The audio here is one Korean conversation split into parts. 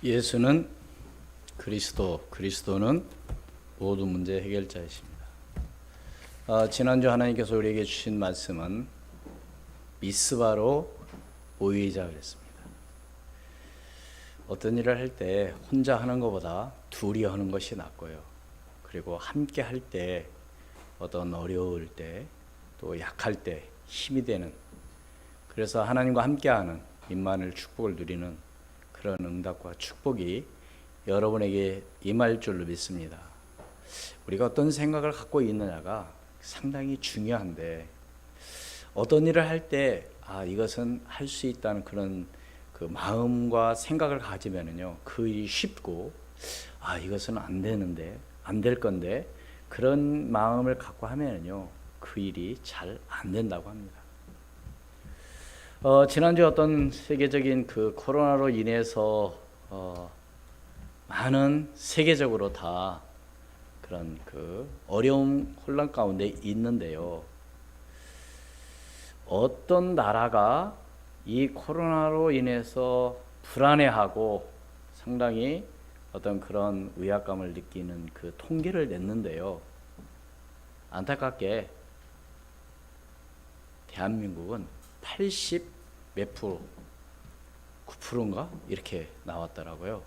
예수는 그리스도, 그리스도는 모든 문제 해결자이십니다. 지난주 하나님께서 우리에게 주신 말씀은 미스바로 모이자 그랬습니다. 어떤 일을 할 때 혼자 하는 것보다 둘이 하는 것이 낫고요. 그리고 함께 할 때 어떤 어려울 때 또 약할 때 힘이 되는, 그래서 하나님과 함께하는 임만을 축복을 누리는 그런 응답과 축복이 여러분에게 임할 줄로 믿습니다. 우리가 어떤 생각을 갖고 있느냐가 상당히 중요한데, 어떤 일을 할 때 이것은 할 수 있다는 그런 그 마음과 생각을 가지면은요, 그 일이 쉽고 이것은 안 되는데, 안 될 건데, 그런 마음을 갖고 하면은요, 그 일이 잘 안 된다고 합니다. 지난주 어떤 세계적인 그 코로나로 인해서 많은 세계적으로 다 그런 그 어려움, 혼란 가운데 있는데요. 어떤 나라가 이 코로나로 인해서 불안해하고 상당히 어떤 그런 위압감을 느끼는 그 통계를 냈는데요. 안타깝게 대한민국은 80 몇 프로, 9%인가? 이렇게 나왔더라고요.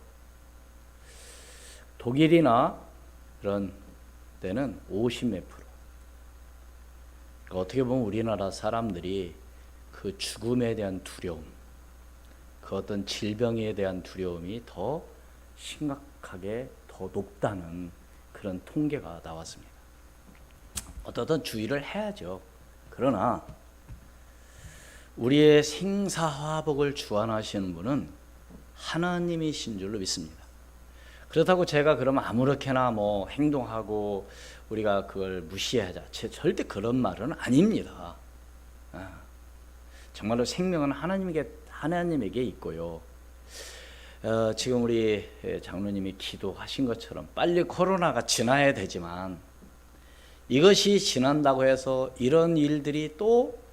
독일이나 그런 데는 50 몇 프로. 그러니까 어떻게 보면 우리나라 사람들이 그 죽음에 대한 두려움, 그 어떤 질병에 대한 두려움이 더 심각하게 더 높다는 그런 통계가 나왔습니다. 어떻든 주의를 해야죠. 그러나 우리의 생사화복을 주관하시는 분은 하나님이신 줄로 믿습니다. 그렇다고 제가 그러면 아무렇게나 행동하고 우리가 그걸 무시하자, 절대 그런 말은 아닙니다. 정말로 생명은 하나님에게 있고요. 지금 우리 장로님이 기도하신 것처럼 빨리 코로나가 지나야 되지만, 이것이 지난다고 해서 이런 일들이 또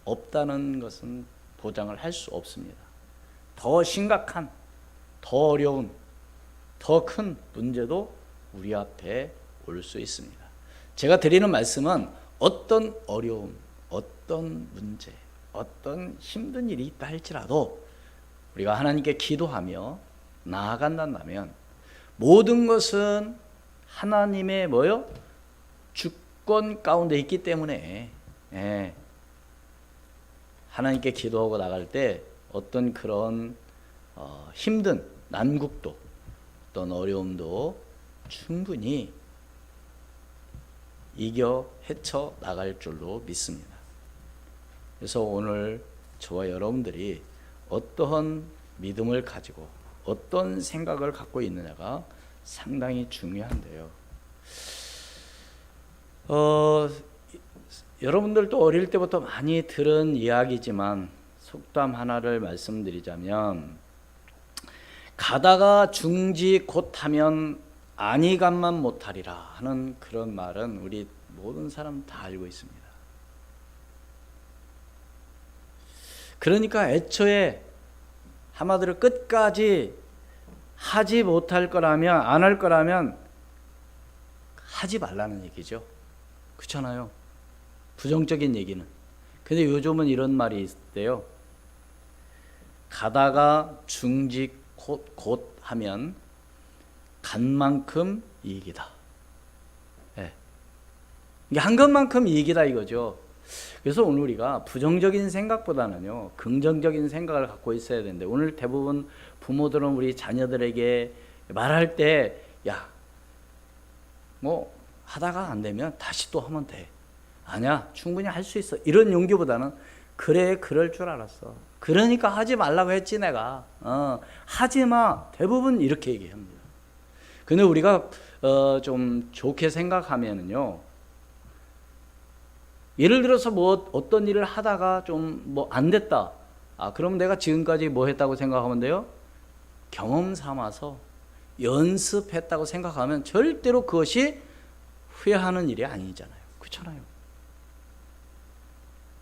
없다는 것은 보장을 할 수 없습니다. 더 심각한, 더 어려운, 더 큰 문제도 우리 앞에 올 수 있습니다. 제가 드리는 말씀은 어떤 어려움, 어떤 문제, 어떤 힘든 일이 있다 할지라도 우리가 하나님께 기도하며 나아간다면 모든 것은 하나님의 주권 가운데 있기 때문에 하나님께 기도하고 나갈 때 어떤 그런 힘든 난국도, 어떤 어려움도 충분히 이겨 헤쳐 나갈 줄로 믿습니다. 그래서 오늘 저와 여러분들이 어떠한 믿음을 가지고 어떤 생각을 갖고 있느냐가 상당히 중요한데요. 여러분들도 어릴 때부터 많이 들은 이야기지만 속담 하나를 말씀드리자면, 가다가 중지 곧하면 안이감만 못하리라 하는 그런 말은 우리 모든 사람 다 알고 있습니다. 그러니까 애초에 한마디로 끝까지 하지 못할 거라면, 안 할 거라면 하지 말라는 얘기죠. 그렇잖아요. 부정적인 얘기는. 근데 요즘은 이런 말이 있대요. 가다가 중지 곧 하면 간 만큼 이익이다. 이게 한 것만큼 이익이다 이거죠. 그래서 오늘 우리가 부정적인 생각보다는요, 긍정적인 생각을 갖고 있어야 되는데, 오늘 대부분 부모들은 우리 자녀들에게 말할 때, 하다가 안 되면 다시 또 하면 돼. 아니야, 충분히 할 수 있어. 이런 용기보다는, 그래, 그럴 줄 알았어. 그러니까 하지 말라고 했지 내가. 하지 마. 대부분 이렇게 얘기합니다. 근데 우리가 좀 좋게 생각하면은요, 예를 들어서 어떤 일을 하다가 좀 안 됐다. 그럼 내가 지금까지 뭐 했다고 생각하면 돼요? 경험 삼아서 연습했다고 생각하면 절대로 그것이 후회하는 일이 아니잖아요. 그렇잖아요.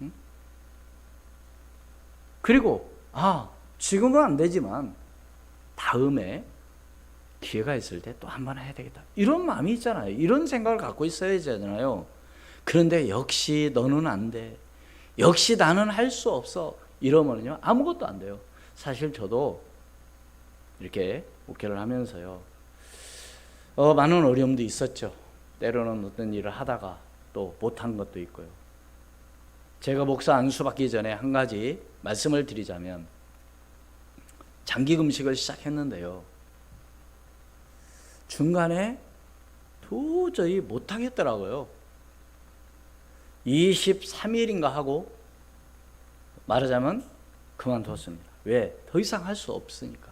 응? 그리고 지금은 안 되지만 다음에 기회가 있을 때 또 한 번 해야 되겠다. 이런 마음이 있잖아요. 이런 생각을 갖고 있어야 되잖아요. 그런데 역시 너는 안 돼. 역시 나는 할 수 없어. 이러면요 아무것도 안 돼요. 사실 저도 이렇게 목회를 하면서요 많은 어려움도 있었죠. 때로는 어떤 일을 하다가 또 못한 것도 있고요. 제가 목사 안수 받기 전에 한 가지 말씀을 드리자면, 장기 금식을 시작했는데요, 중간에 도저히 못하겠더라고요. 23일인가 하고 말하자면 그만뒀습니다. 왜? 더 이상 할 수 없으니까.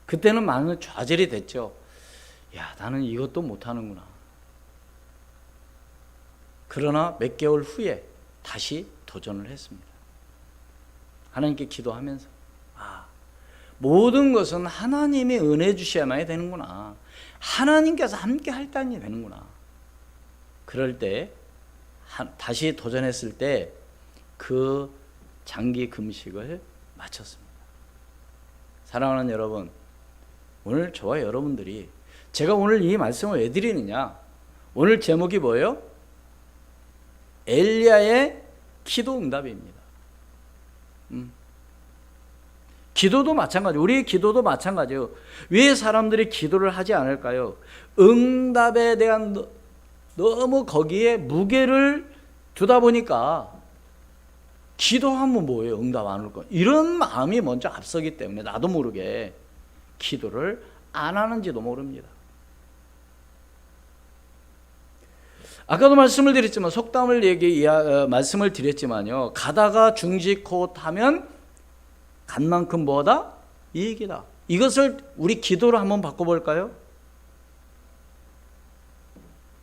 그때는 많은 좌절이 됐죠. 야, 나는 이것도 못하는구나. 그러나 몇 개월 후에 다시 도전을 했습니다. 하나님께 기도하면서 모든 것은 하나님이 은혜 주셔야만 되는구나. 하나님께서 함께 할당이 되는구나. 그럴 때 다시 도전했을 때 그 장기 금식을 마쳤습니다. 사랑하는 여러분, 오늘 저와 여러분들이, 제가 오늘 이 말씀을 왜 드리느냐, 오늘 제목이 뭐예요? 엘리야의 기도 응답입니다. 기도도 마찬가지, 우리의 기도도 마찬가지예요. 왜 사람들이 기도를 하지 않을까요? 응답에 대한 너무 거기에 무게를 두다 보니까, 기도하면 뭐예요? 응답 안 올 거. 이런 마음이 먼저 앞서기 때문에 나도 모르게 기도를 안 하는지도 모릅니다. 아까도 말씀을 드렸지만, 속담을 말씀을 드렸지만요, 가다가 중지코하면 간 만큼 뭐다? 이익이다. 이것을 우리 기도로 한번 바꿔볼까요?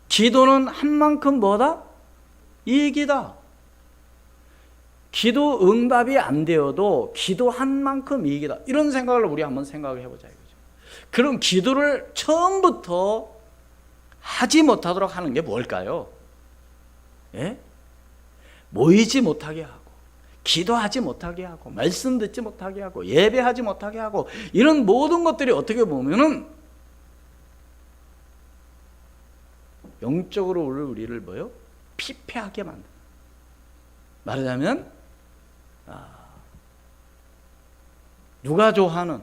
기도는 한 만큼 뭐다? 이익이다. 기도 응답이 안 되어도 기도한 만큼 이익이다. 이런 생각을 우리 한번 생각해 보자 이거죠. 그럼 기도를 처음부터 하지 못하도록 하는 게 뭘까요? 예? 모이지 못하게 하고, 기도하지 못하게 하고, 말씀 듣지 못하게 하고, 예배하지 못하게 하고, 이런 모든 것들이 어떻게 보면은 영적으로 우리를 뭐요? 피폐하게 만든다. 말하자면 누가 좋아하는,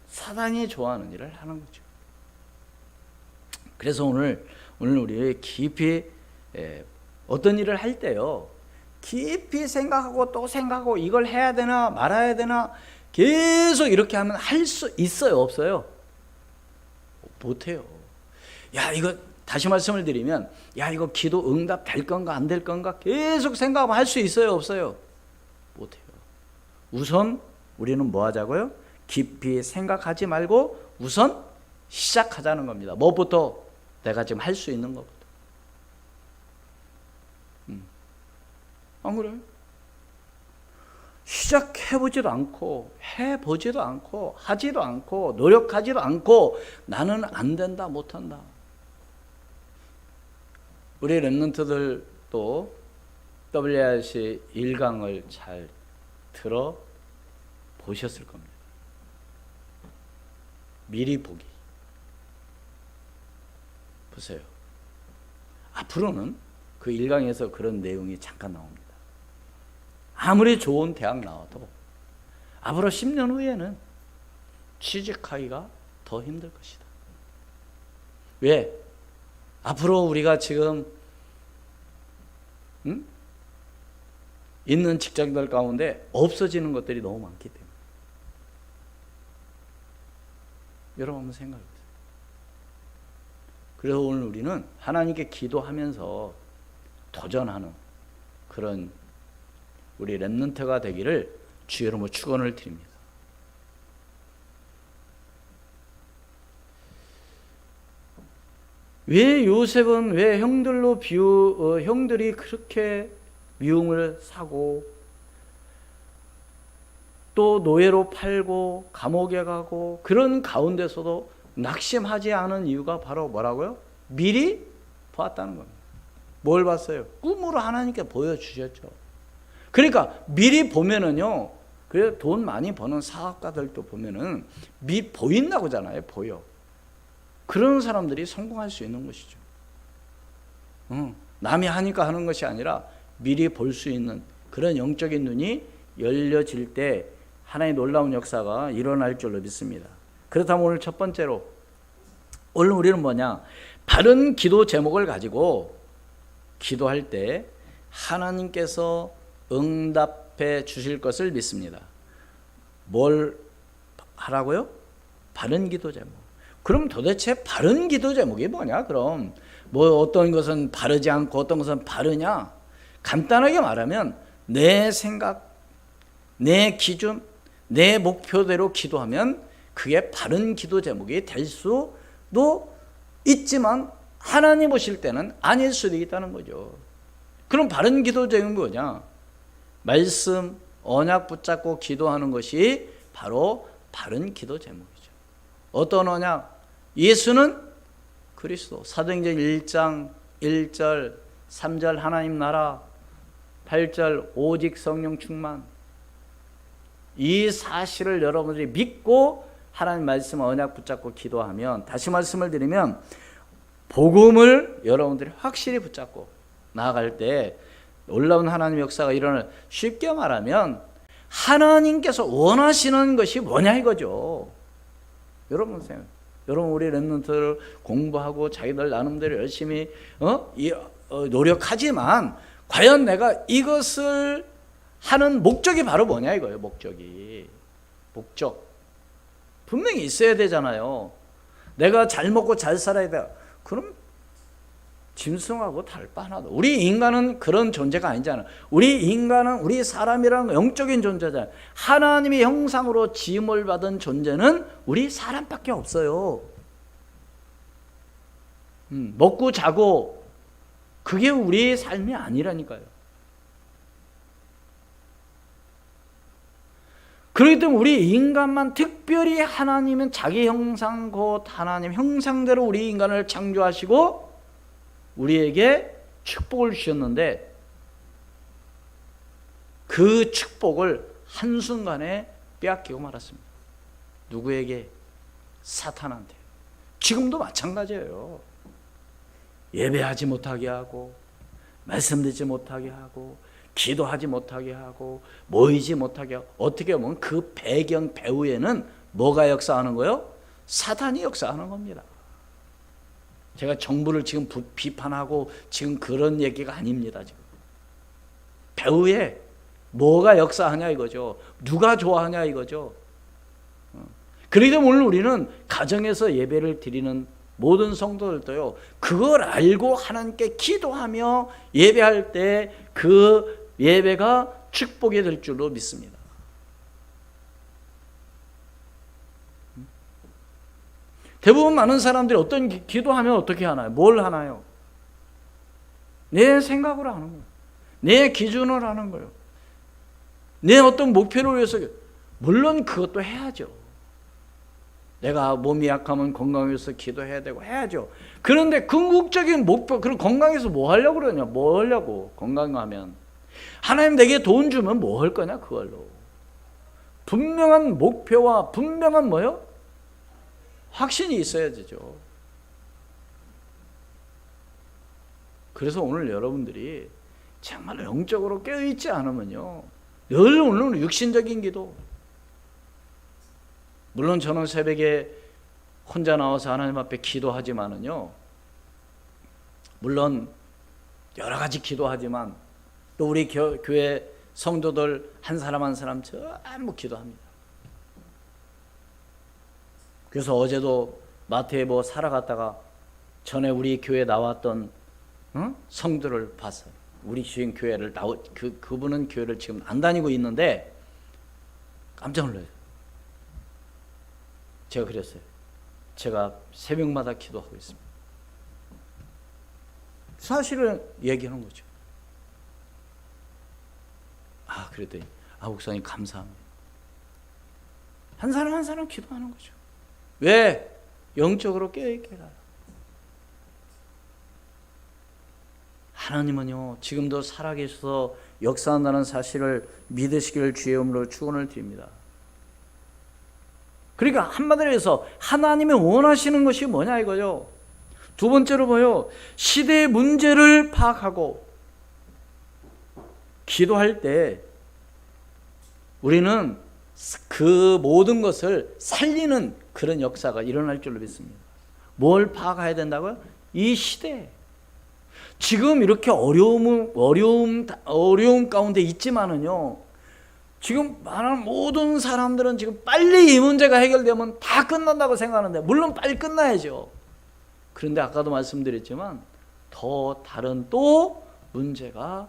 사단이 좋아하는 일을 하는 거죠. 그래서 오늘 우리 깊이 어떤 일을 할 때요, 깊이 생각하고 또 생각하고, 이걸 해야 되나 말아야 되나 계속 이렇게 하면 할 수 있어요, 없어요? 못해요. 야, 이거 다시 말씀을 드리면, 야, 이거 기도 응답 될 건가 안 될 건가 계속 생각하면 할 수 있어요, 없어요? 못해요. 우선 우리는 뭐 하자고요? 깊이 생각하지 말고 우선 시작하자는 겁니다. 뭐부터? 내가 지금 할 수 있는 것부터. 안 그래요? 시작해보지도 않고, 해보지도 않고, 하지도 않고, 노력하지도 않고, 나는 안 된다, 못한다. 우리 랩런트들도 WRC 1강을 잘 들어보셨을 겁니다. 미리 보기. 보세요. 앞으로는 그 1강에서 그런 내용이 잠깐 나옵니다. 아무리 좋은 대학 나와도 앞으로 10년 후에는 취직하기가 더 힘들 것이다. 왜? 앞으로 우리가 지금 있는 직장들 가운데 없어지는 것들이 너무 많기 때문에. 여러분 한번 생각해 보세요. 그래서 오늘 우리는 하나님께 기도하면서 도전하는 그런 우리 렘넌트가 되기를 주의 이름으로 축원을 드립니다. 왜 요셉은 왜 형들이 그렇게 미움을 사고 또 노예로 팔고 감옥에 가고 그런 가운데서도 낙심하지 않은 이유가 바로 뭐라고요? 미리 봤다는 겁니다. 뭘 봤어요? 꿈으로 하나님께 보여주셨죠. 그러니까 미리 보면은요, 그래서 돈 많이 버는 사업가들도 보면은 보인다고잖아요. 보여. 그런 사람들이 성공할 수 있는 것이죠. 남이 하니까 하는 것이 아니라 미리 볼 수 있는 그런 영적인 눈이 열려질 때 하나의 놀라운 역사가 일어날 줄로 믿습니다. 그렇다면 오늘 첫 번째로, 오늘 우리는 뭐냐? 바른 기도 제목을 가지고 기도할 때 하나님께서 응답해 주실 것을 믿습니다. 뭘 하라고요? 바른 기도 제목. 그럼 도대체 바른 기도 제목이 뭐냐? 그럼 뭐 어떤 것은 바르지 않고 어떤 것은 바르냐? 간단하게 말하면 내 생각, 내 기준, 내 목표대로 기도하면 그게 바른 기도 제목이 될 수도 있지만 하나님 보실 때는 아닐 수도 있다는 거죠. 그럼 바른 기도 제목은 뭐냐? 말씀, 언약 붙잡고 기도하는 것이 바로 바른 기도 제목이죠. 어떤 언약? 예수는 그리스도. 사도행전 1장 1절 3절 하나님 나라, 8절 오직 성령 충만. 이 사실을 여러분들이 믿고 하나님 말씀 언약 붙잡고 기도하면, 다시 말씀을 드리면 복음을 여러분들이 확실히 붙잡고 나아갈 때 놀라운 하나님의 역사가 일어날. 쉽게 말하면 하나님께서 원하시는 것이 뭐냐 이거죠. 여러분 우리 렘넌트들 공부하고 자기들 나름대로 열심히 노력하지만 과연 내가 이것을 하는 목적이 바로 뭐냐 이거예요. 목적 분명히 있어야 되잖아요. 내가 잘 먹고 잘 살아야 돼. 그럼 짐승하고 다를 바 하나도. 우리 인간은 그런 존재가 아니잖아요. 우리 사람이라는 영적인 존재잖아요. 하나님의 형상으로 지음을 받은 존재는 우리 사람밖에 없어요. 먹고 자고 그게 우리의 삶이 아니라니까요. 그렇기 때문에 우리 인간만 특별히 하나님은 자기 형상 곧 하나님 형상대로 우리 인간을 창조하시고 우리에게 축복을 주셨는데 그 축복을 한순간에 빼앗기고 말았습니다. 누구에게? 사탄한테. 지금도 마찬가지예요. 예배하지 못하게 하고 말씀 듣지 못하게 하고 기도하지 못하게 하고 모이지 못하게 하고, 어떻게 보면 그 배후에는 뭐가 역사하는 거예요? 사탄이 역사하는 겁니다. 제가 정부를 지금 비판하고 지금 그런 얘기가 아닙니다. 지금 배후에 뭐가 역사하냐 이거죠. 누가 좋아하냐 이거죠. 그러기 때문에 오늘 우리는 가정에서 예배를 드리는 모든 성도들도요, 그걸 알고 하나님께 기도하며 예배할 때 그 예배가 축복이 될 줄로 믿습니다. 대부분 많은 사람들이 어떤 기도하면 어떻게 하나요? 뭘 하나요? 내 생각으로 하는 거예요. 내 기준으로 하는 거예요. 내 어떤 목표를 위해서. 물론 그것도 해야죠. 내가 몸이 약하면 건강해서 기도해야 되고 해야죠. 그런데 궁극적인 목표, 그럼 건강해서 뭐 하려고 그러냐? 뭐 하려고? 건강하면 하나님 내게 돈 주면 뭐 할 거냐? 그걸로 분명한 목표와 분명한 뭐요? 확신이 있어야 되죠. 그래서 오늘 여러분들이 정말 영적으로 깨어있지 않으면요, 늘 오늘 육신적인 기도. 물론 저는 새벽에 혼자 나와서 하나님 앞에 기도하지만은요, 물론 여러 가지 기도하지만 또 우리 교회 성도들 한 사람 한 사람 전부 기도합니다. 그래서 어제도 마태보 살아갔다가 전에 우리 교회 나왔던 성도를 봤어요. 우리 주인 교회를 그분은 교회를 지금 안 다니고 있는데 깜짝 놀라요. 제가 그랬어요. 제가 새벽마다 기도하고 있습니다. 사실을 얘기하는 거죠. 그랬더니 목사님 감사합니다. 한 사람 한 사람 기도하는 거죠. 왜? 영적으로 깨어있게 해라. 하나님은요 지금도 살아계셔서 역사한다는 사실을 믿으시기를 주의 이름으로 축원을 드립니다. 그러니까 한마디로 해서 하나님이 원하시는 것이 뭐냐 이거죠. 두 번째로 뭐요? 시대의 문제를 파악하고 기도할 때 우리는 그 모든 것을 살리는 그런 역사가 일어날 줄로 믿습니다. 뭘 파악해야 된다고요? 이 시대. 지금 이렇게 어려움 가운데 있지만은요, 지금 많은 모든 사람들은 지금 빨리 이 문제가 해결되면 다 끝난다고 생각하는데, 물론 빨리 끝나야죠. 그런데 아까도 말씀드렸지만 더 다른 또 문제가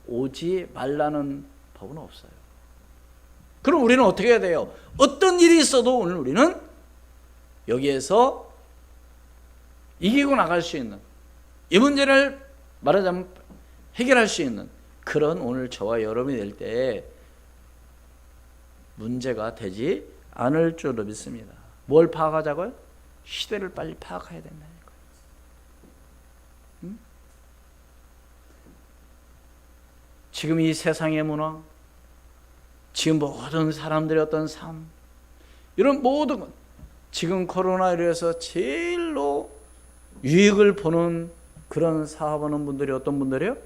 오지 말라는 법은 없어요. 그럼 우리는 어떻게 해야 돼요? 어떤 일이 있어도 오늘 우리는 여기에서 이기고 나갈 수 있는, 이 문제를 말하자면 해결할 수 있는 그런 오늘 저와 여러분이 될 때에 문제가 되지 않을 줄로 믿습니다. 뭘 파악하자고요? 시대를 빨리 파악해야 된다는 거예요. 지금 이 세상의 문화, 지금 모든 사람들의 어떤 삶, 이런 모든 것, 지금 코로나로 해서 제일로 유익을 보는 그런 사업하는 분들이 어떤 분들이요?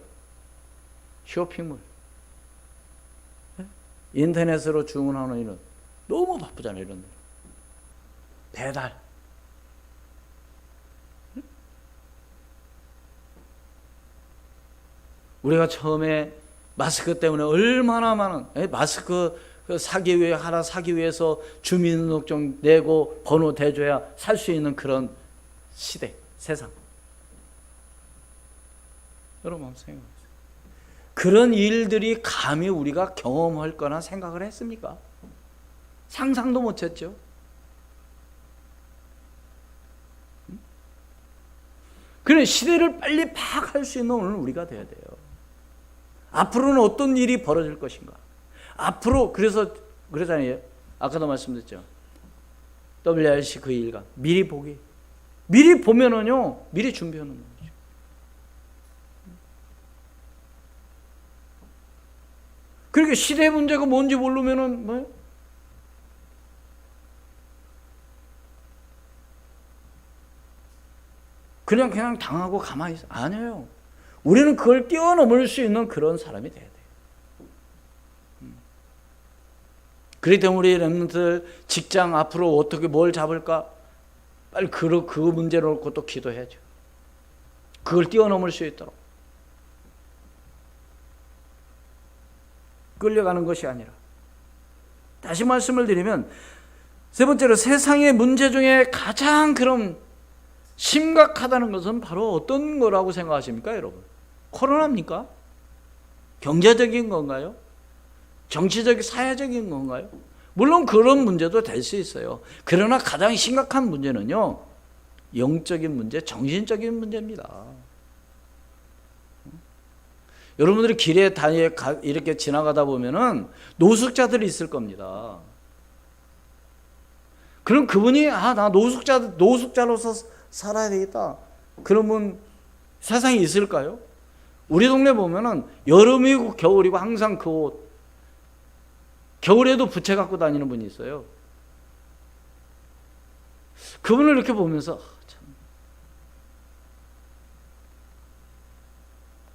쇼핑몰, 인터넷으로 주문하는 이런, 너무 바쁘잖아요. 이런 배달, 우리가 처음에 마스크 때문에 얼마나 많은 마스크 사기 위해서 주민등록증 내고 번호 대줘야 살 수 있는 그런 시대, 세상. 여러분 한번 생각해보세요. 그런 일들이 감히 우리가 경험할 거나 생각을 했습니까? 상상도 못했죠. 그런 시대를 빨리 파악할 수 있는 오늘 우리가 돼야 돼요. 앞으로는 어떤 일이 벌어질 것인가? 앞으로 그래서 그러잖아요. 아까도 말씀드렸죠. WRC 그 일간 미리 보기. 미리 보면은요, 미리 준비하는 거죠. 그러니까 시대 문제가 뭔지 모르면은 뭐예요? 그냥 당하고 가만히 있어. 아니에요. 우리는 그걸 뛰어넘을 수 있는 그런 사람이 돼야 돼요. 그렇기 때문에 우리 렘넌트들 직장 앞으로 어떻게 뭘 잡을까? 빨리 그 문제를 놓고 또 기도해야죠. 그걸 뛰어넘을 수 있도록. 끌려가는 것이 아니라. 다시 말씀을 드리면 세 번째로 세상의 문제 중에 가장 그럼 심각하다는 것은 바로 어떤 거라고 생각하십니까, 여러분? 코로나입니까? 경제적인 건가요? 정치적, 사회적인 건가요? 물론 그런 문제도 될 수 있어요. 그러나 가장 심각한 문제는요, 영적인 문제, 정신적인 문제입니다. 여러분들이 길에 이렇게 지나가다 보면은 노숙자들이 있을 겁니다. 그럼 그분이 나 노숙자로서 살아야 되겠다. 그러면 세상에 있을까요? 우리 동네 보면은 여름이고 겨울이고 항상 그 옷, 겨울에도 부채 갖고 다니는 분이 있어요. 그분을 이렇게 보면서 참.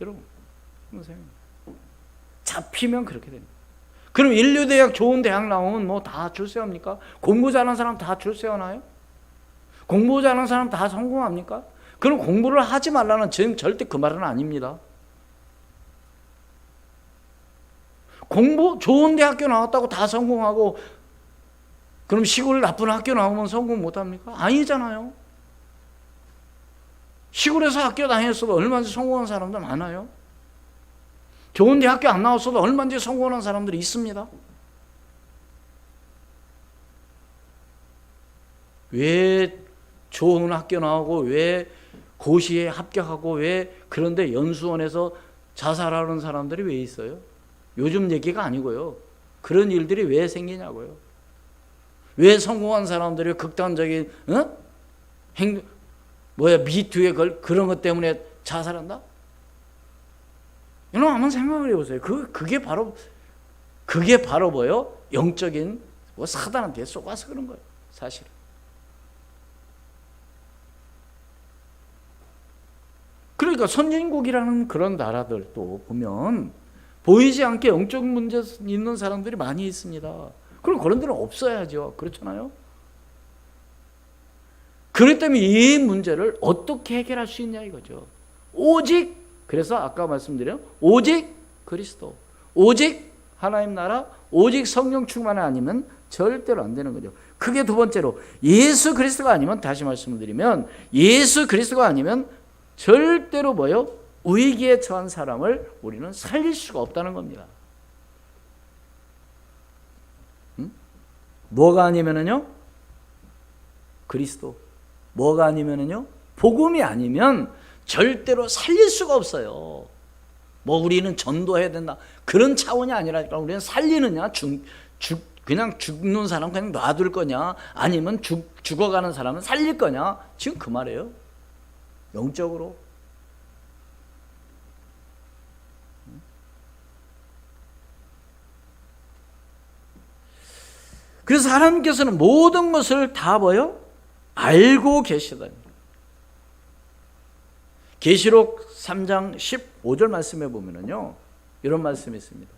여러분 잡히면 그렇게 됩니다. 그럼 인류대학 좋은 대학 나오면 뭐 다 출세합니까? 공부 잘하는 사람 다 출세하나요? 공부 잘하는 사람 다 성공합니까? 그럼 공부를 하지 말라는 지금 절대 그 말은 아닙니다. 공부 좋은 대학교 나왔다고 다 성공하고 그럼 시골 나쁜 학교 나오면 성공 못합니까? 아니잖아요. 시골에서 학교 다녔어도 얼마든지 성공한 사람들 많아요. 좋은 대학교 안 나왔어도 얼마든지 성공한 사람들이 있습니다. 왜 좋은 학교 나오고 왜 고시에 합격하고 왜 그런데 연수원에서 자살하는 사람들이 왜 있어요? 요즘 얘기가 아니고요. 그런 일들이 왜 생기냐고요. 왜 성공한 사람들이 극단적인 미투의 그런 것 때문에 자살한다? 여러분 한번 생각을 해보세요. 그게 바로 뭐요? 영적인 사단한테 쏘아서 그런 거예요. 사실. 그러니까 선진국이라는 그런 나라들도 보면 보이지 않게 영적 문제 있는 사람들이 많이 있습니다. 그럼 그런 데는 없어야죠. 그렇잖아요. 그렇기 때문에 이 문제를 어떻게 해결할 수 있냐 이거죠. 오직, 그래서 아까 말씀드린 오직 그리스도, 오직 하나님 나라, 오직 성령 충만이 아니면 절대로 안 되는 거죠. 그게 두 번째로 예수 그리스도가 아니면, 다시 말씀드리면 예수 그리스도가 아니면 절대로 뭐요? 위기에 처한 사람을 우리는 살릴 수가 없다는 겁니다. 뭐가 아니면은요? 그리스도. 뭐가 아니면은요? 복음이 아니면 절대로 살릴 수가 없어요. 뭐 우리는 전도해야 된다 그런 차원이 아니라니까. 우리는 살리느냐, 그냥 죽는 사람 그냥 놔둘 거냐, 아니면 죽어가는 사람은 살릴 거냐, 지금 그 말이에요. 영적으로. 그래서 하나님께서는 모든 것을 다 뭐요? 알고 계시다. 계시록 3장 15절 말씀해 보면은요, 이런 말씀이 있습니다.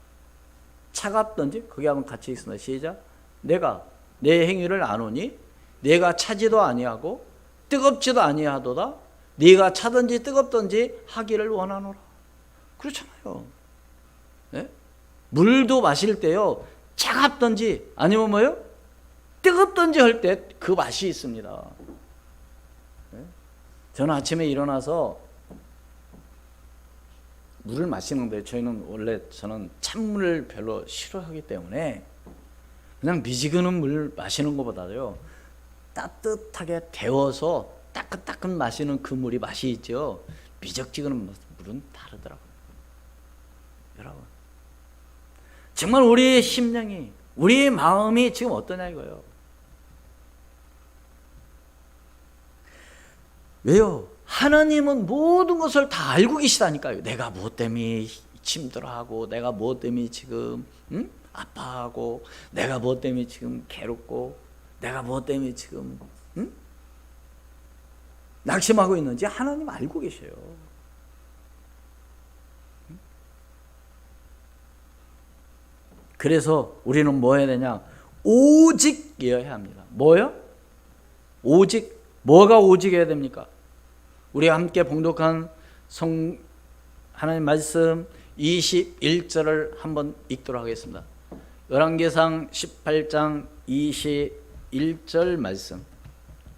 차갑던지, 거기 한번 같이 있습니다. 시작. 내가 내 행위를 아노니 내가 차지도 아니하고 뜨겁지도 아니하도다. 네가 차든지 뜨겁든지 하기를 원하노라. 그렇잖아요. 네? 물도 마실 때요, 차갑든지 아니면 뭐요? 뜨겁든지 할 때 그 맛이 있습니다. 네? 저는 아침에 일어나서 물을 마시는데, 저는 찬물을 별로 싫어하기 때문에 그냥 미지근한 물 마시는 것보다요, 따뜻하게 데워서 따끈따끈 마시는 그 물이 맛이 있죠. 미적지근한 물은 다르더라고요. 여러분, 정말 우리의 심령이, 우리의 마음이 지금 어떠냐 이거예요. 왜요? 하나님은 모든 것을 다 알고 계시다니까요. 내가 무엇 때문에 힘들어하고, 내가 무엇 때문에 지금 아파하고, 내가 무엇 때문에 지금 괴롭고, 내가 무엇 때문에 지금 낙심하고 있는지 하나님 알고 계셔요. 그래서 우리는 뭐 해야 되냐? 오직이어야 합니다. 뭐요? 오직. 뭐가 오직해야 됩니까? 우리 함께 봉독한 하나님 말씀 21절을 한번 읽도록 하겠습니다. 열왕기상 18장 21절 말씀.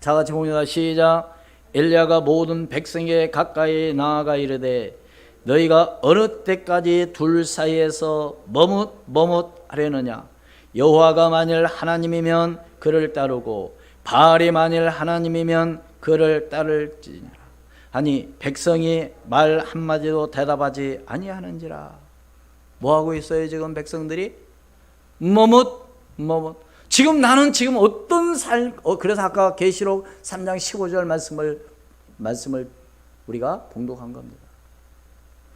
다 같이 봅니다. 시작. 엘리야가 모든 백성에게 가까이 나아가 이르되 너희가 어느 때까지 둘 사이에서 머뭇하려느냐? 여호와가 만일 하나님이면 그를 따르고 바알이 만일 하나님이면 그를 따를지니라. 아니 백성이 말 한마디도 대답하지 아니하는지라. 뭐하고 있어요 지금 백성들이? 머뭇. 지금 나는 지금 어떤 그래서 아까 계시록 3장 15절 말씀을 우리가 봉독한 겁니다.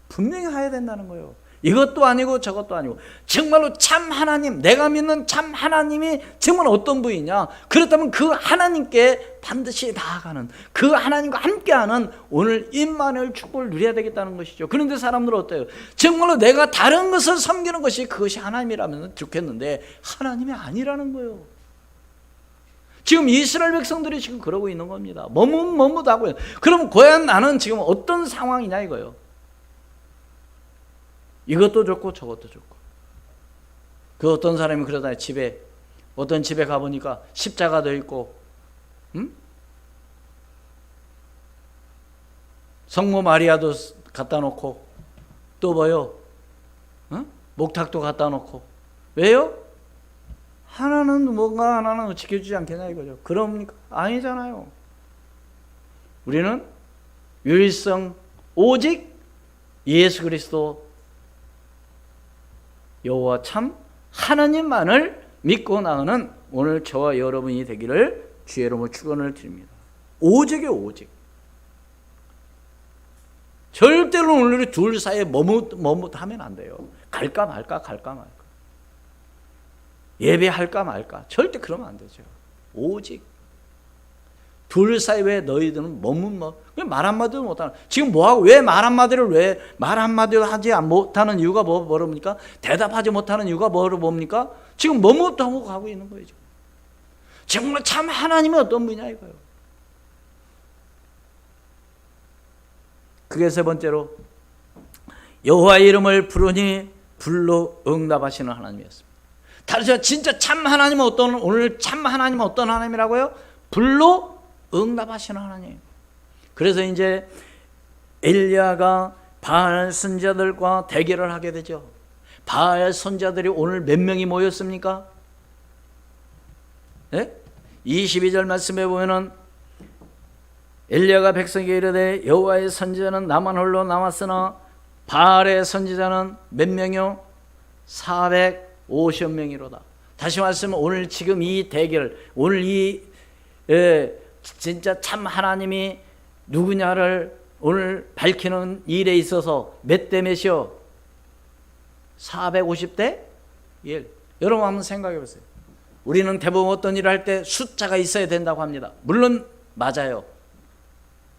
분명히 해야 된다는 거예요. 이것도 아니고 저것도 아니고 정말로 참 하나님, 내가 믿는 참 하나님이 정말 어떤 분이냐, 그렇다면 그 하나님께 반드시 나아가는, 그 하나님과 함께하는 오늘 임마누엘 축복을 누려야 되겠다는 것이죠. 그런데 사람들은 어때요? 정말로 내가 다른 것을 섬기는 것이 그것이 하나님이라면 좋겠는데 하나님이 아니라는 거예요. 지금 이스라엘 백성들이 지금 그러고 있는 겁니다. 머뭇하고요. 그럼 과연 나는 지금 어떤 상황이냐 이거예요. 이것도 좋고 저것도 좋고. 그 어떤 사람이 그러잖아요. 어떤 집에 가보니까 십자가도 있고, 성모 마리아도 갖다 놓고, 또 뭐요? 목탁도 갖다 놓고. 왜요? 하나는 뭔가 하나는 지켜주지 않겠냐 이거죠. 그럽니까? 아니잖아요. 우리는 유일성 오직 예수 그리스도 여호와 참 하나님만을 믿고 나가는 오늘 저와 여러분이 되기를 주의 이름으로 축원을 드립니다. 오직이요, 오직. 절대로 오늘 둘 사이에 머뭇하면 안 돼요. 갈까 말까, 갈까 말까. 예배할까 말까. 절대 그러면 안 되죠. 오직 둘 사이에 너희들은 말 한마디도 못하는. 지금 뭐하고, 왜 말 한마디도 하지 못하는 이유가 뭡니까? 대답하지 못하는 이유가 뭡니까? 지금 머뭇하고 가고 있는 거예요. 정말 참 하나님은 어떤 분이냐 이거예요. 그게 세 번째로, 여호와의 이름을 부르니 불로 응답하시는 하나님이었습니다. 다르죠. 진짜 참 하나님은 오늘 참 하나님은 어떤 하나님이라고요? 불로 응답하시는 하나님. 그래서 이제 엘리야가 바알 선지자들과 대결을 하게 되죠. 바알 선지자들이 오늘 몇 명이 모였습니까? 네? 22절 말씀에 보면은 엘리야가 백성에게 이르되 여호와의 선지자는 나만 홀로 남았으나 바알의 선지자는 몇 명이요? 450명이로다. 다시 말씀은 오늘 지금 이 대결, 오늘 이 진짜 참 하나님이 누구냐를 오늘 밝히는 일에 있어서 몇 대 몇이요? 450대 1. 여러분 한번 생각해 보세요. 우리는 대부분 어떤 일을 할 때 숫자가 있어야 된다고 합니다. 물론 맞아요.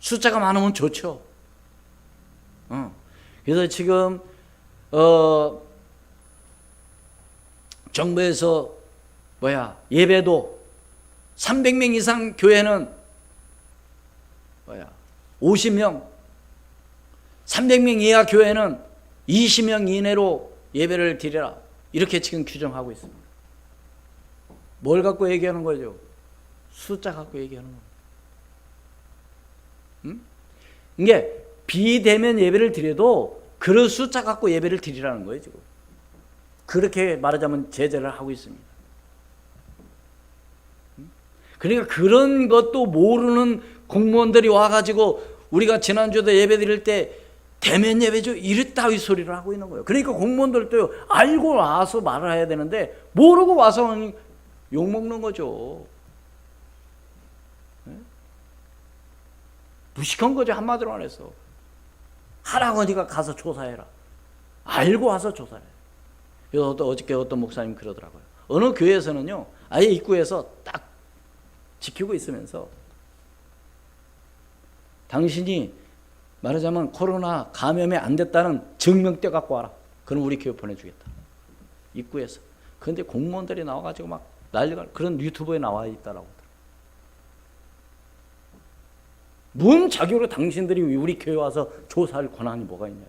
숫자가 많으면 좋죠. 그래서 지금 정부에서 예배도 300명 이상 교회는 50명, 300명 이하 교회는 20명 이내로 예배를 드려라. 이렇게 지금 규정하고 있습니다. 뭘 갖고 얘기하는 거죠? 숫자 갖고 얘기하는 거예요. 이게 비대면 예배를 드려도 그런 숫자 갖고 예배를 드리라는 거예요, 지금. 그렇게 말하자면 제재를 하고 있습니다. 그러니까 그런 것도 모르는 공무원들이 와가지고 우리가 지난주에도 예배 드릴 때 대면 예배죠, 이랬다위 소리를 하고 있는 거예요. 그러니까 공무원들도 알고 와서 말을 해야 되는데 모르고 와서 욕먹는 거죠. 무식한 거죠, 한마디로 안 해서. 할아버지가 가서 조사해라. 알고 와서 조사해. 그래서 어저께 어떤 목사님 그러더라고요. 어느 교회에서는요, 아예 입구에서 딱 지키고 있으면서 당신이 말하자면 코로나 감염이 안 됐다는 증명떼 갖고 와라. 그럼 우리 교회 보내주겠다. 입구에서. 그런데 공무원들이 나와가지고 막 난리가, 그런 유튜브에 나와 있다라고. 뭔 자격으로 당신들이 우리 교회 와서 조사할 권한이 뭐가 있냐.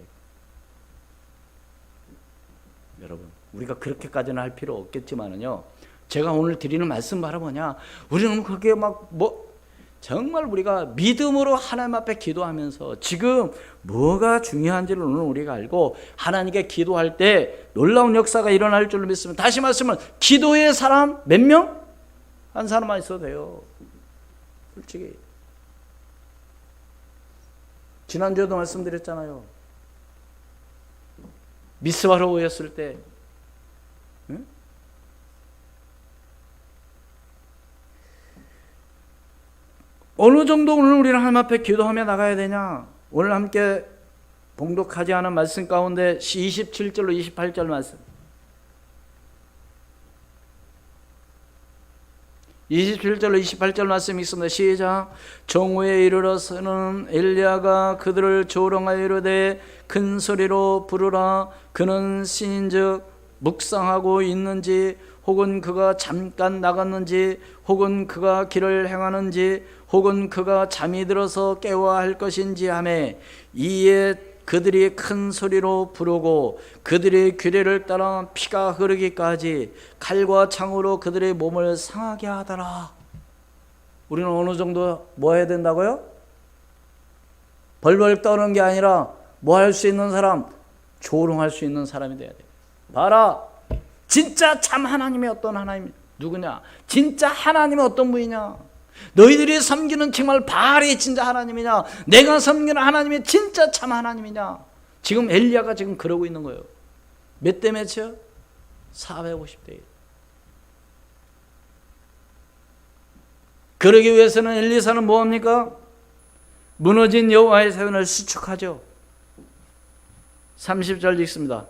여러분, 우리가 그렇게까지는 할 필요 없겠지만은요, 제가 오늘 드리는 말씀 바로 뭐냐, 우리는 그렇게 정말 우리가 믿음으로 하나님 앞에 기도하면서 지금 뭐가 중요한지를 오늘 우리가 알고 하나님께 기도할 때 놀라운 역사가 일어날 줄로 믿습니다. 다시 말씀은 기도의 사람 몇 명? 한 사람만 있어도 돼요. 솔직히. 지난주에도 말씀드렸잖아요. 미스바로 모였을 때, 응? 어느 정도 오늘 우리는 하나님 앞에 기도하며 나가야 되냐? 오늘 함께 봉독하지 않은 말씀 가운데 27절로 28절 말씀, 27절로 28절 말씀이 있습니다. 시작. 정오에 이르러서는 엘리야가 그들을 조롱하여 이르되 큰 소리로 부르라. 그는 신인즉 묵상하고 있는지, 혹은 그가 잠깐 나갔는지, 혹은 그가 길을 행하는지, 혹은 그가 잠이 들어서 깨워야 할 것인지 하매, 이에 그들이 큰 소리로 부르고 그들의 규례를 따라 피가 흐르기까지 칼과 창으로 그들의 몸을 상하게 하더라. 우리는 어느 정도 뭐 해야 된다고요? 벌벌 떠는 게 아니라 뭐 할 수 있는 사람? 조롱할 수 있는 사람이 돼야 돼. 봐라, 진짜 참 하나님이 어떤 하나님 누구냐? 진짜 하나님이 어떤 분이냐? 너희들이 섬기는 정말 바알이 진짜 하나님이냐? 내가 섬기는 하나님이 진짜 참 하나님이냐? 지금 엘리야가 지금 그러고 있는 거예요. 몇 대 몇이요? 450대 1. 그러기 위해서는 엘리사는 뭐합니까? 무너진 여호와의 세원을 수축하죠. 30절 읽습니다.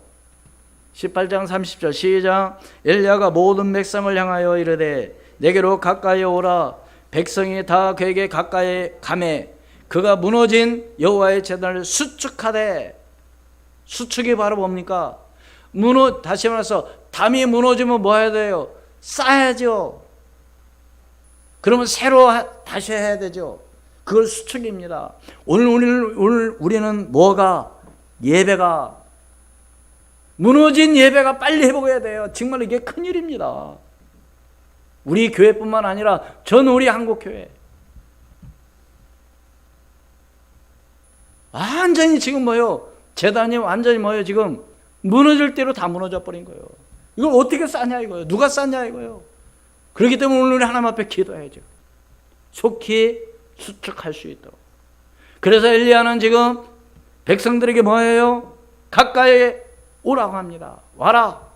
18장 30절 시작. 엘리야가 모든 백성을 향하여 이르되 내게로 가까이 오라. 백성이 다 그에게 가까이 가매 그가 무너진 여호와의 제단을 수축하되. 수축이 바로 뭡니까? 다시 말해서 담이 무너지면 뭐 해야 돼요? 쌓아야죠. 그러면 새로 다시 해야 되죠. 그걸 수축입니다. 오늘 우리는 뭐가? 예배가, 무너진 예배가 빨리 회복해야 돼요. 정말 이게 큰일입니다. 우리 교회뿐만 아니라 전 우리 한국교회 완전히 지금 뭐요? 재단이 완전히 뭐예요? 지금 무너질 대로 다 무너져 버린 거예요. 이걸 어떻게 싸냐 이거예요. 누가 싸냐 이거예요. 그렇기 때문에 오늘 우리 하나님 앞에 기도해야죠. 속히 수축할 수 있도록. 그래서 엘리야는 지금 백성들에게 뭐예요? 가까이 오라고 합니다. 와라.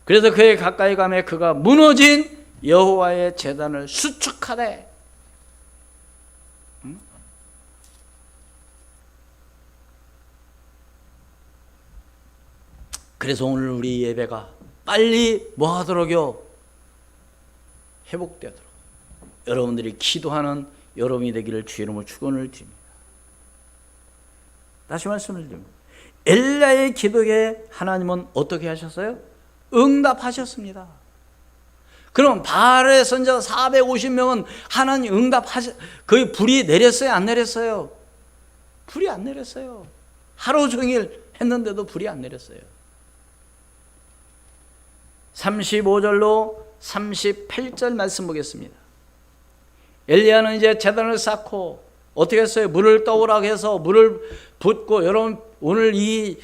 그래서 그의 가까이 가매 그가 무너진 여호와의 제단을 수축하되. 그래서 오늘 우리 예배가 빨리 뭐 하도록요? 회복되도록 여러분들이 기도하는 여러분이 되기를 주의 이름으로 축원을 드립니다. 다시 말씀을 드립니다. 엘리야의 기도에 하나님은 어떻게 하셨어요? 응답하셨습니다. 그럼 바알의 선지자 450명은 하나님 거의 불이 내렸어요? 안 내렸어요? 불이 안 내렸어요. 하루 종일 했는데도 불이 안 내렸어요. 35절로 38절 말씀 보겠습니다. 엘리야는 이제 제단을 쌓고 어떻게 했어요? 물을 떠오라고 해서 물을 붓고, 여러분 오늘 이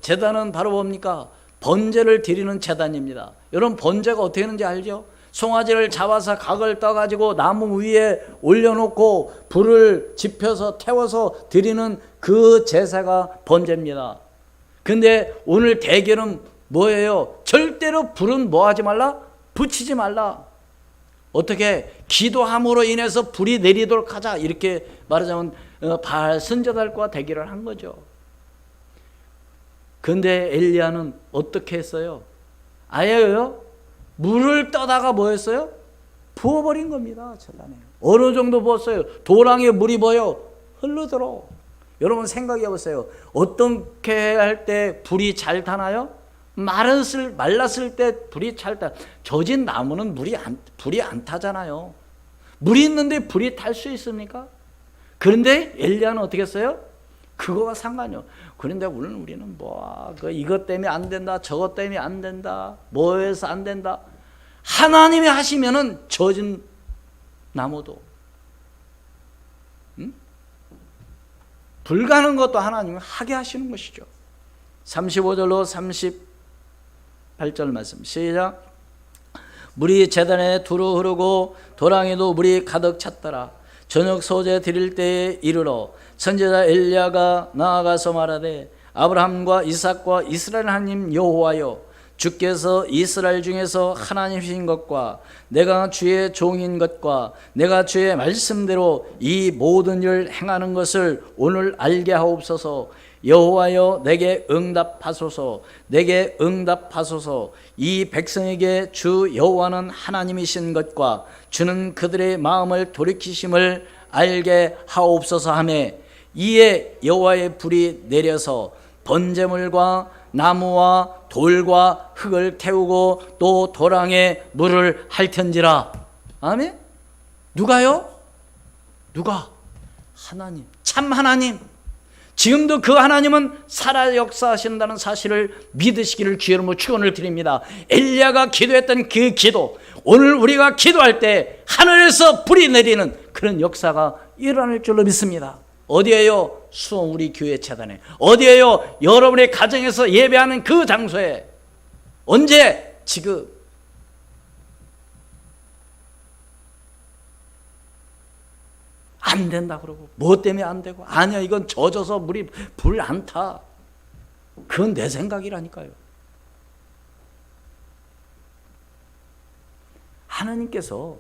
제단은 바로 뭡니까? 번제를 드리는 제단입니다. 여러분 번제가 어떻게 하는지 알죠? 송아지를 잡아서 각을 떠가지고 나무 위에 올려놓고 불을 지펴서 태워서 드리는 그 제사가 번제입니다. 근데 오늘 대결은 뭐예요? 절대로 불은 뭐 하지 말라? 붙이지 말라. 어떻게? 기도함으로 인해서 불이 내리도록 하자. 이렇게 말하자면 바알 선지자들과 대결을 한 거죠. 근데 엘리야는 어떻게 했어요? 아예요? 물을 떠다가 뭐 했어요? 부어버린 겁니다. 전란에. 어느 정도 부었어요? 도랑에 물이 뭐요? 흐르도록. 여러분 생각해 보세요. 어떻게 할 때 불이 잘 타나요? 말랐을 때 불이 잘 타. 젖은 나무는 불이 안 타잖아요. 물이 있는데 불이 탈 수 있습니까? 그런데 엘리야는 어떻게 했어요? 그거와 상관이요. 그런데 우리는 이것 때문에 안 된다, 저것 때문에 안 된다, 뭐해서 안 된다. 하나님이 하시면은 젖은 나무도, 불가능한 것도 하나님이 하게 하시는 것이죠. 35절로 38절 말씀 시작. 물이 제단에 두루 흐르고 도랑에도 물이 가득 찼더라. 저녁 소재 드릴 때에 이르러 선지자 엘리야가 나아가서 말하되 아브라함과 이삭과 이스라엘 하나님 여호와여, 주께서 이스라엘 중에서 하나님이신 것과 내가 주의 종인 것과 내가 주의 말씀대로 이 모든 일을 행하는 것을 오늘 알게 하옵소서. 여호와여, 내게 응답하소서. 내게 응답하소서. 이 백성에게 주 여호와는 하나님이신 것과 주는 그들의 마음을 돌이키심을 알게 하옵소서 하며, 이에 여호와의 불이 내려서 번제물과 나무와 돌과 흙을 태우고 또 도랑에 물을 핥은지라. 아멘. 누가요? 누가? 하나님, 참 하나님. 지금도 그 하나님은 살아 역사하신다는 사실을 믿으시기를 주의 이름으로 축원을 드립니다. 엘리야가 기도했던 그 기도, 오늘 우리가 기도할 때 하늘에서 불이 내리는 그런 역사가 일어날 줄로 믿습니다. 어디에요? 수원 우리 교회 재단에. 어디에요? 여러분의 가정에서 예배하는 그 장소에. 언제? 지금. 안 된다 그러고, 뭐 때문에 안 되고, 아니야 이건 젖어서 물이 불 안 타. 그건 내 생각이라니까요. 하나님께서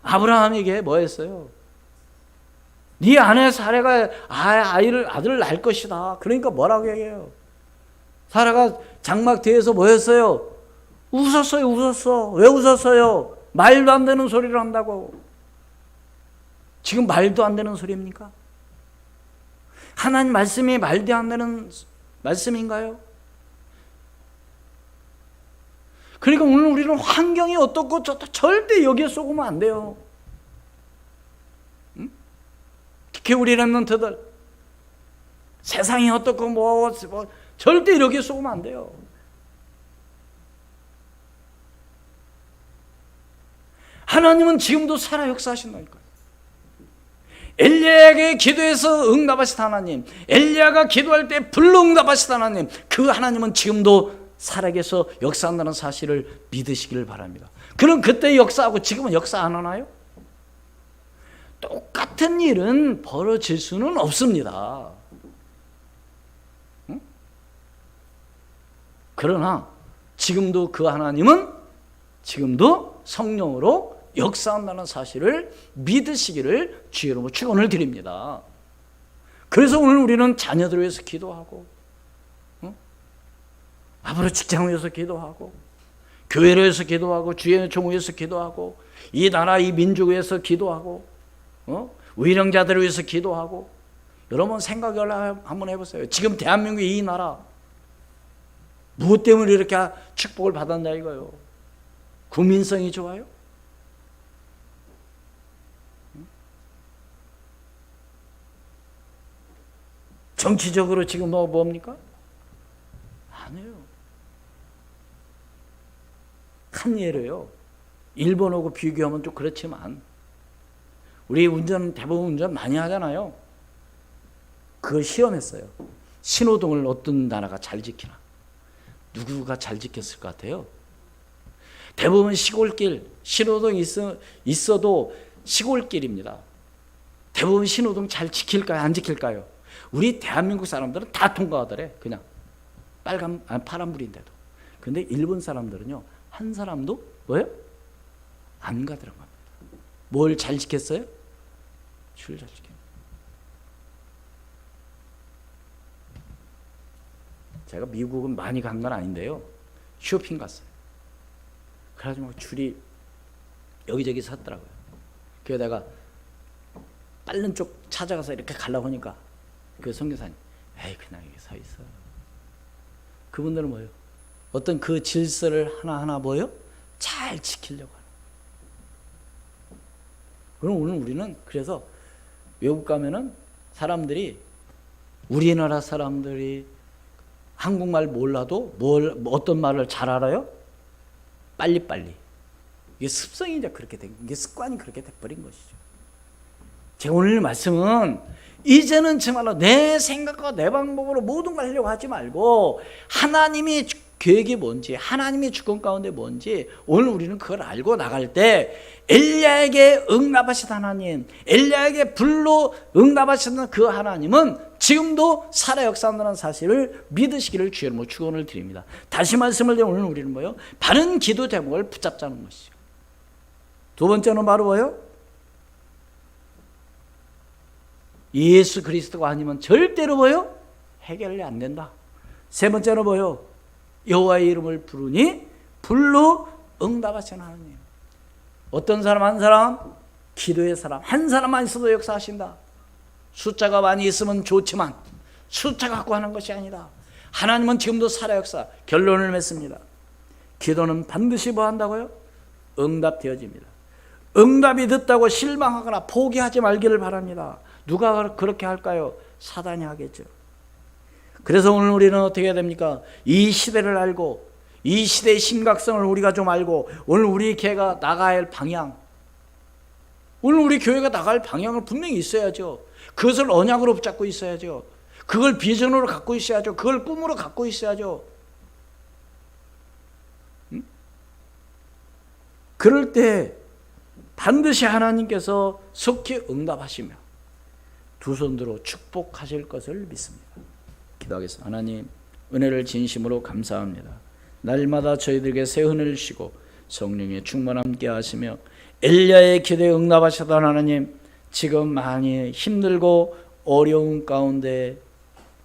아브라함에게 뭐 했어요? 네 아내 사라가 아들을 낳을 것이다. 그러니까 뭐라고 얘기해요? 사라가 장막 뒤에서 뭐 했어요? 웃었어요. 웃었어. 왜 웃었어요? 말도 안 되는 소리를 한다고. 지금 말도 안 되는 소리입니까? 하나님 말씀이 말도 안 되는 말씀인가요? 그러니까 오늘 우리는 환경이 어떻고 절대 여기에 속으면 안 돼요. 응? 특히 우리 렘넌트들 세상이 어떻고 뭐 절대 여기에 속으면 안 돼요. 하나님은 지금도 살아 역사하신다니까요. 엘리야에게 기도해서 응답하시다 하나님, 엘리야가 기도할 때 불로 응답하시다 하나님, 그 하나님은 지금도 살아계서 역사한다는 사실을 믿으시기를 바랍니다. 그럼 그때 역사하고 지금은 역사 안 하나요? 똑같은 일은 벌어질 수는 없습니다. 응? 그러나 지금도 그 하나님은 지금도 성령으로 역사한다는 사실을 믿으시기를 주의 이름으로 축원을 드립니다. 그래서 오늘 우리는 자녀들을 위해서 기도하고, 앞으로 직장을 위해서 기도하고, 교회를 위해서 기도하고, 주의 종을 위해서 기도하고, 이 나라 이 민족을 위해서 기도하고, 위령자들을 위해서 기도하고. 여러분 생각을 한번 해보세요. 지금 대한민국의 이 나라 무엇 때문에 이렇게 축복을 받았냐 이거요. 국민성이 좋아요? 정치적으로 지금 뭡니까? 아니에요. 한 예로요. 일본하고 비교하면 좀 그렇지만 우리 대부분 운전 많이 하잖아요. 그거 시험했어요. 신호등을 어떤 나라가 잘 지키나. 누구가 잘 지켰을 것 같아요? 대부분 시골길, 신호등이 있어도 시골길입니다. 대부분 신호등 잘 지킬까요? 안 지킬까요? 우리 대한민국 사람들은 다 통과하더래. 그냥 파란불인데도. 근데 일본 사람들은요, 한 사람도 뭐예요? 안 가더란 겁니다. 뭘 잘 지켰어요? 줄 잘 지켰어요. 제가 미국은 많이 간 건 아닌데요, 쇼핑 갔어요. 그래가지고 줄이 여기저기 섰더라고요. 그래서 내가 빠른 쪽 찾아가서 이렇게 가려고 하니까 그 선교사님, 에이 그냥 여기 서 있어. 그분들은 뭐예요? 어떤 그 질서를 하나하나 뭐예요? 잘 지키려고 하는. 그럼 오늘 우리는 그래서 외국 가면은 사람들이, 우리나라 사람들이 한국말 몰라도 어떤 말을 잘 알아요? 빨리빨리. 이게 습성이 이제 그렇게 된, 이게 습관이 그렇게 돼버린 것이죠. 제가 오늘 말씀은 이제는 정말로 내 생각과 내 방법으로 모든 걸 하려고 하지 말고 하나님이 계획이 뭔지, 하나님의 주권 가운데 뭔지 오늘 우리는 그걸 알고 나갈 때 엘리야에게 응답하신 하나님, 엘리야에게 불로 응답하시는 그 하나님은 지금도 살아 역사한다는 사실을 믿으시기를 주의 이름으로 축원을 드립니다. 다시 말씀을 드리면 오늘 우리는 뭐예요? 바른 기도 제목을 붙잡자는 것이죠. 두 번째는 바로 뭐예요? 예수 그리스도가 아니면 절대로 뭐예요? 해결이 안 된다. 세 번째는 뭐예요? 여호와의 이름을 부르니 불로 응답하시는 하나님. 어떤 사람 한 사람, 기도의 사람 한 사람만 있어도 역사하신다. 숫자가 많이 있으면 좋지만 숫자 갖고 하는 것이 아니다. 하나님은 지금도 살아 역사. 결론을 맺습니다. 기도는 반드시 뭐 한다고요? 응답되어집니다. 응답이 늦다고 실망하거나 포기하지 말기를 바랍니다. 누가 그렇게 할까요? 사단이 하겠죠. 그래서 오늘 우리는 어떻게 해야 됩니까? 이 시대를 알고, 이 시대의 심각성을 우리가 좀 알고, 오늘 우리 교회가 나가야 할 방향, 오늘 우리 교회가 나갈 방향을 분명히 있어야죠. 그것을 언약으로 붙잡고 있어야죠. 그걸 비전으로 갖고 있어야죠. 그걸 꿈으로 갖고 있어야죠. 그럴 때 반드시 하나님께서 속히 응답하시며 두 손으로 축복하실 것을 믿습니다. 기도하겠습니다. 하나님, 은혜를 진심으로 감사합니다. 날마다 저희들에게 새 은혜를 주시고 성령의 충만 함께 하시며 엘리야의 기도에 응답하셨던 하나님, 지금 많이 힘들고 어려운 가운데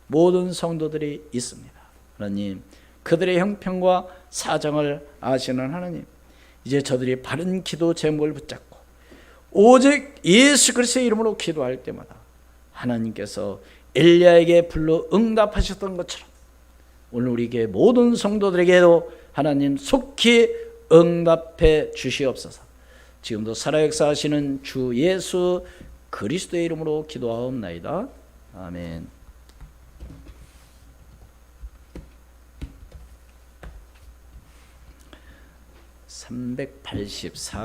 모든 성도들이 있습니다. 하나님, 그들의 형편과 사정을 아시는 하나님, 이제 저들이 바른 기도 제목을 붙잡고 오직 예수 그리스도의 이름으로 기도할 때마다 하나님께서 엘리야에게 불러 응답하셨던 것처럼 오늘 우리에게 모든 성도들에게도 하나님 속히 응답해 주시옵소서. 지금도 살아 역사하시는 주 예수 그리스도의 이름으로 기도하옵나이다. 아멘. 384